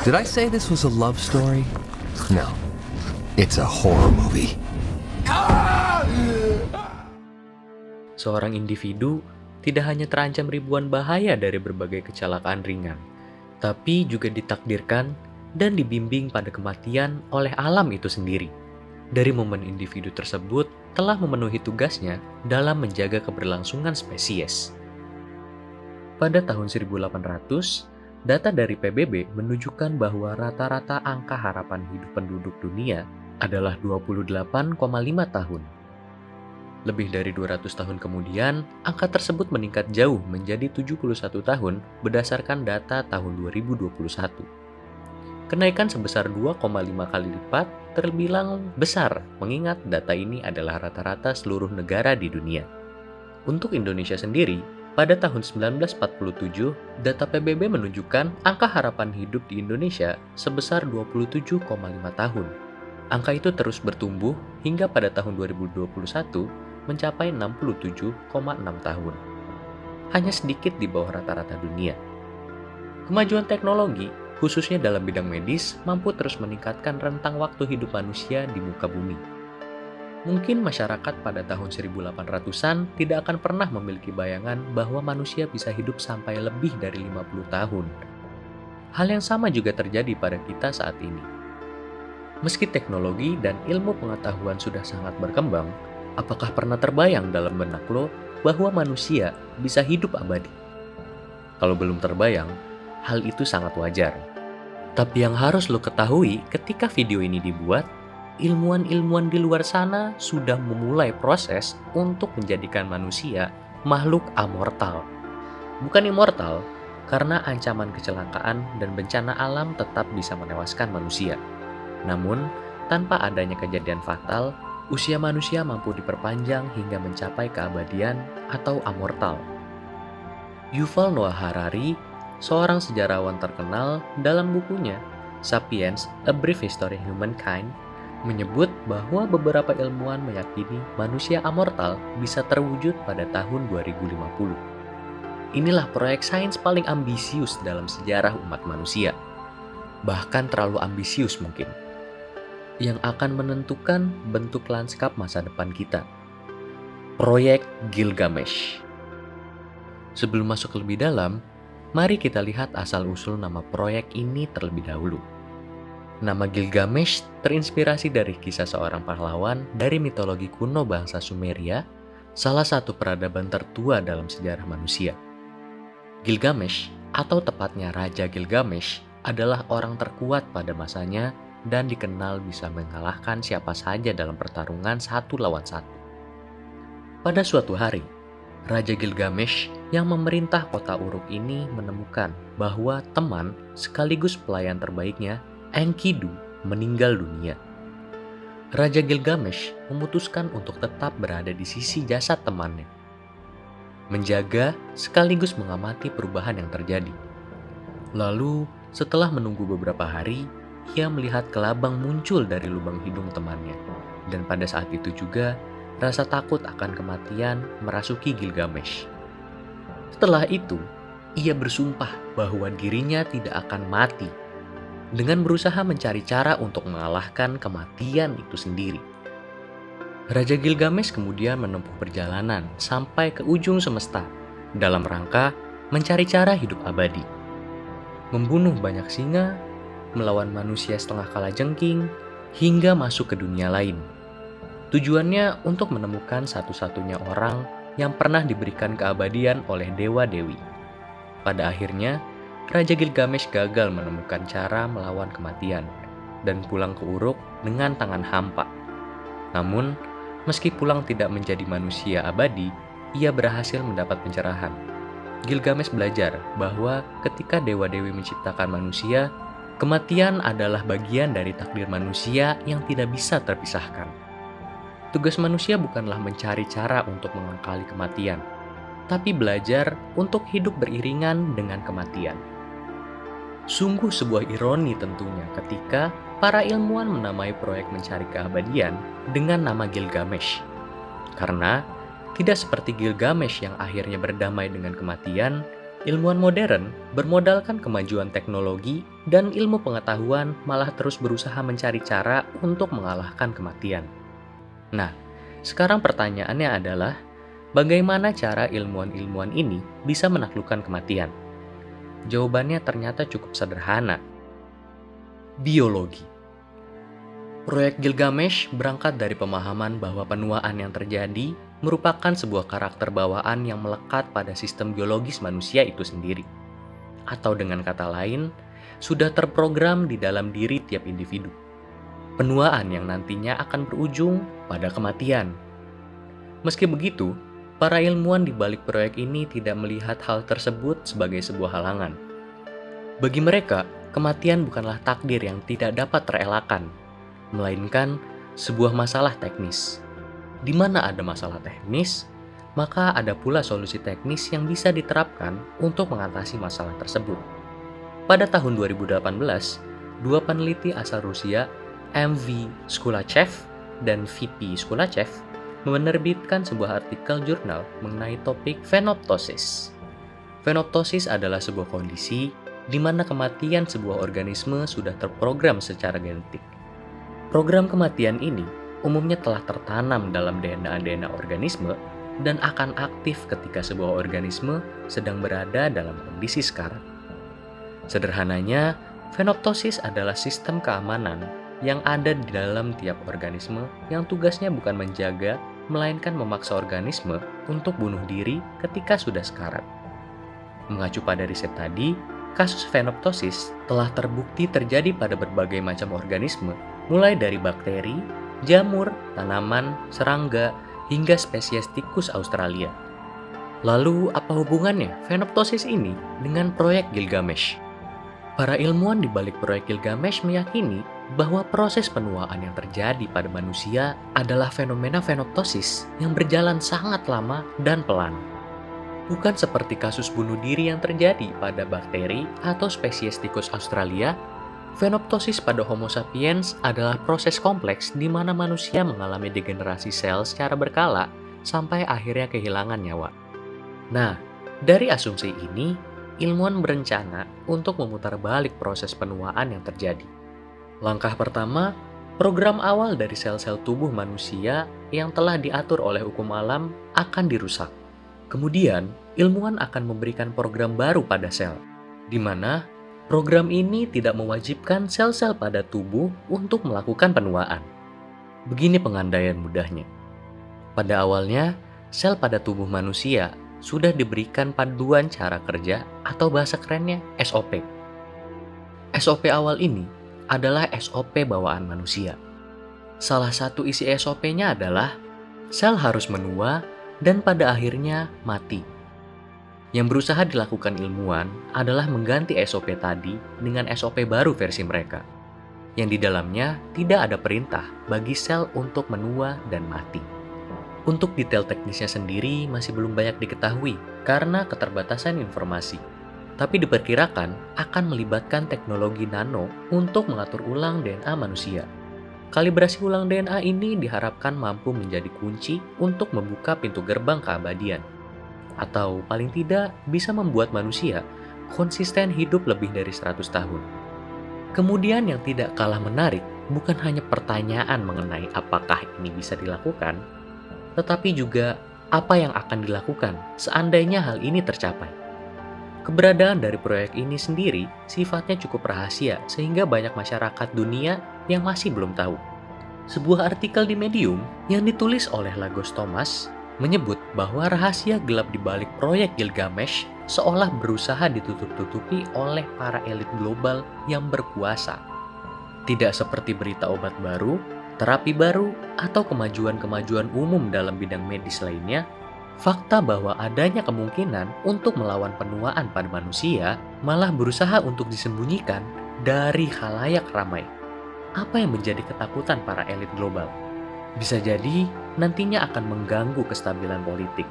Did I say this was a love story? No. It's a horror movie. Seorang individu tidak hanya terancam ribuan bahaya dari berbagai kecelakaan ringan, tapi juga ditakdirkan dan dibimbing pada kematian oleh alam itu sendiri. Dari momen individu tersebut telah memenuhi tugasnya dalam menjaga keberlangsungan spesies. Pada tahun 1800, data dari PBB menunjukkan bahwa rata-rata angka harapan hidup penduduk dunia adalah 28,5 tahun. Lebih dari 200 tahun kemudian, angka tersebut meningkat jauh menjadi 71 tahun berdasarkan data tahun 2021. Kenaikan sebesar 2,5 kali lipat terbilang besar, mengingat data ini adalah rata-rata seluruh negara di dunia. Untuk Indonesia sendiri, pada tahun 1947, data PBB menunjukkan angka harapan hidup di Indonesia sebesar 27,5 tahun. Angka itu terus bertumbuh hingga pada tahun 2021 mencapai 67,6 tahun. Hanya sedikit di bawah rata-rata dunia. Kemajuan teknologi, khususnya dalam bidang medis, mampu terus meningkatkan rentang waktu hidup manusia di muka bumi. Mungkin masyarakat pada tahun 1800-an tidak akan pernah memiliki bayangan bahwa manusia bisa hidup sampai lebih dari 50 tahun. Hal yang sama juga terjadi pada kita saat ini. Meski teknologi dan ilmu pengetahuan sudah sangat berkembang, apakah pernah terbayang dalam benak lo bahwa manusia bisa hidup abadi? Kalau belum terbayang, hal itu sangat wajar. Tapi yang harus lo ketahui ketika video ini dibuat, ilmuwan-ilmuwan di luar sana sudah memulai proses untuk menjadikan manusia makhluk amortal. Bukan immortal, karena ancaman kecelakaan dan bencana alam tetap bisa menewaskan manusia. Namun, tanpa adanya kejadian fatal, usia manusia mampu diperpanjang hingga mencapai keabadian atau amortal. Yuval Noah Harari, seorang sejarawan terkenal, dalam bukunya Sapiens: A Brief History of Humankind, menyebut bahwa beberapa ilmuwan meyakini manusia amortal bisa terwujud pada tahun 2050. Inilah proyek sains paling ambisius dalam sejarah umat manusia. Bahkan terlalu ambisius mungkin. Yang akan menentukan bentuk lanskap masa depan kita. Proyek Gilgamesh. Sebelum masuk lebih dalam, mari kita lihat asal-usul nama proyek ini terlebih dahulu. Nama Gilgamesh terinspirasi dari kisah seorang pahlawan dari mitologi kuno bangsa Sumeria, salah satu peradaban tertua dalam sejarah manusia. Gilgamesh, atau tepatnya Raja Gilgamesh, adalah orang terkuat pada masanya dan dikenal bisa mengalahkan siapa saja dalam pertarungan satu lawan satu. Pada suatu hari, Raja Gilgamesh yang memerintah kota Uruk ini menemukan bahwa teman sekaligus pelayan terbaiknya, Enkidu, meninggal dunia. Raja Gilgamesh memutuskan untuk tetap berada di sisi jasad temannya, menjaga sekaligus mengamati perubahan yang terjadi. Lalu, setelah menunggu beberapa hari, ia melihat kelabang muncul dari lubang hidung temannya. Dan pada saat itu juga, rasa takut akan kematian merasuki Gilgamesh. Setelah itu, ia bersumpah bahwa dirinya tidak akan mati, dengan berusaha mencari cara untuk mengalahkan kematian itu sendiri. Raja Gilgamesh kemudian menempuh perjalanan sampai ke ujung semesta dalam rangka mencari cara hidup abadi. Membunuh banyak singa, melawan manusia setengah kalajengking, hingga masuk ke dunia lain. Tujuannya untuk menemukan satu-satunya orang yang pernah diberikan keabadian oleh dewa-dewi. Pada akhirnya, Raja Gilgamesh gagal menemukan cara melawan kematian dan pulang ke Uruk dengan tangan hampa. Namun, meski pulang tidak menjadi manusia abadi, ia berhasil mendapat pencerahan. Gilgamesh belajar bahwa ketika dewa-dewi menciptakan manusia, kematian adalah bagian dari takdir manusia yang tidak bisa terpisahkan. Tugas manusia bukanlah mencari cara untuk mengakali kematian, tapi belajar untuk hidup beriringan dengan kematian. Sungguh sebuah ironi tentunya ketika para ilmuwan menamai proyek mencari keabadian dengan nama Gilgamesh. Karena tidak seperti Gilgamesh yang akhirnya berdamai dengan kematian, ilmuwan modern bermodalkan kemajuan teknologi dan ilmu pengetahuan malah terus berusaha mencari cara untuk mengalahkan kematian. Nah, sekarang pertanyaannya adalah, bagaimana cara ilmuwan-ilmuwan ini bisa menaklukkan kematian? Jawabannya ternyata cukup sederhana. Biologi. Proyek Gilgamesh berangkat dari pemahaman bahwa penuaan yang terjadi merupakan sebuah karakter bawaan yang melekat pada sistem biologis manusia itu sendiri. Atau dengan kata lain, sudah terprogram di dalam diri tiap individu. Penuaan yang nantinya akan berujung pada kematian. Meski begitu, para ilmuwan di balik proyek ini tidak melihat hal tersebut sebagai sebuah halangan. Bagi mereka, kematian bukanlah takdir yang tidak dapat terelakkan, melainkan sebuah masalah teknis. Di mana ada masalah teknis, maka ada pula solusi teknis yang bisa diterapkan untuk mengatasi masalah tersebut. Pada tahun 2018, dua peneliti asal Rusia, M.V. Skulachev dan V.P. Skulachev, menerbitkan sebuah artikel jurnal mengenai topik fenoptosis. Fenoptosis adalah sebuah kondisi di mana kematian sebuah organisme sudah terprogram secara genetik. Program kematian ini umumnya telah tertanam dalam DNA organisme dan akan aktif ketika sebuah organisme sedang berada dalam kondisi sekarat. Sederhananya, fenoptosis adalah sistem keamanan yang ada di dalam tiap organisme yang tugasnya bukan menjaga, melainkan memaksa organisme untuk bunuh diri ketika sudah sekarat. Mengacu pada riset tadi, kasus fenoptosis telah terbukti terjadi pada berbagai macam organisme, mulai dari bakteri, jamur, tanaman, serangga, hingga spesies tikus Australia. Lalu, apa hubungannya fenoptosis ini dengan proyek Gilgamesh? Para ilmuwan di balik proyek Gilgamesh meyakini bahwa proses penuaan yang terjadi pada manusia adalah fenomena fenoptosis yang berjalan sangat lama dan pelan. Bukan seperti kasus bunuh diri yang terjadi pada bakteri atau spesies tikus Australia, fenoptosis pada Homo sapiens adalah proses kompleks di mana manusia mengalami degenerasi sel secara berkala sampai akhirnya kehilangan nyawa. Nah, dari asumsi ini, ilmuwan berencana untuk memutar balik proses penuaan yang terjadi. Langkah pertama, program awal dari sel-sel tubuh manusia yang telah diatur oleh hukum alam akan dirusak. Kemudian, ilmuwan akan memberikan program baru pada sel, di mana program ini tidak mewajibkan sel-sel pada tubuh untuk melakukan penuaan. Begini pengandaian mudahnya. Pada awalnya, sel pada tubuh manusia sudah diberikan panduan cara kerja atau bahasa kerennya SOP. SOP awal ini adalah SOP bawaan manusia. Salah satu isi SOP-nya adalah sel harus menua dan pada akhirnya mati. Yang berusaha dilakukan ilmuwan adalah mengganti SOP tadi dengan SOP baru versi mereka, yang di dalamnya tidak ada perintah bagi sel untuk menua dan mati. Untuk detail teknisnya sendiri masih belum banyak diketahui karena keterbatasan informasi. Tapi diperkirakan akan melibatkan teknologi nano untuk mengatur ulang DNA manusia. Kalibrasi ulang DNA ini diharapkan mampu menjadi kunci untuk membuka pintu gerbang keabadian. Atau paling tidak bisa membuat manusia konsisten hidup lebih dari 100 tahun. Kemudian yang tidak kalah menarik bukan hanya pertanyaan mengenai apakah ini bisa dilakukan, tetapi juga apa yang akan dilakukan seandainya hal ini tercapai. Keberadaan dari proyek ini sendiri sifatnya cukup rahasia sehingga banyak masyarakat dunia yang masih belum tahu. Sebuah artikel di Medium yang ditulis oleh Lagos Thomas menyebut bahwa rahasia gelap di balik proyek Gilgamesh seolah berusaha ditutup-tutupi oleh para elit global yang berkuasa. Tidak seperti berita obat baru, terapi baru, atau kemajuan-kemajuan umum dalam bidang medis lainnya, fakta bahwa adanya kemungkinan untuk melawan penuaan pada manusia malah berusaha untuk disembunyikan dari khalayak ramai. Apa yang menjadi ketakutan para elit global? Bisa jadi nantinya akan mengganggu kestabilan politik,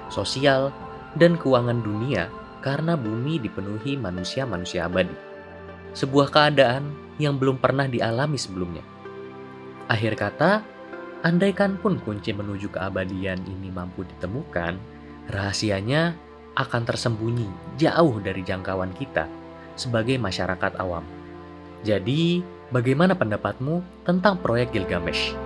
sosial, dan keuangan dunia karena bumi dipenuhi manusia-manusia abadi. Sebuah keadaan yang belum pernah dialami sebelumnya. Akhir kata, andaikan pun kunci menuju keabadian ini mampu ditemukan, rahasianya akan tersembunyi jauh dari jangkauan kita sebagai masyarakat awam. Jadi, bagaimana pendapatmu tentang proyek Gilgamesh?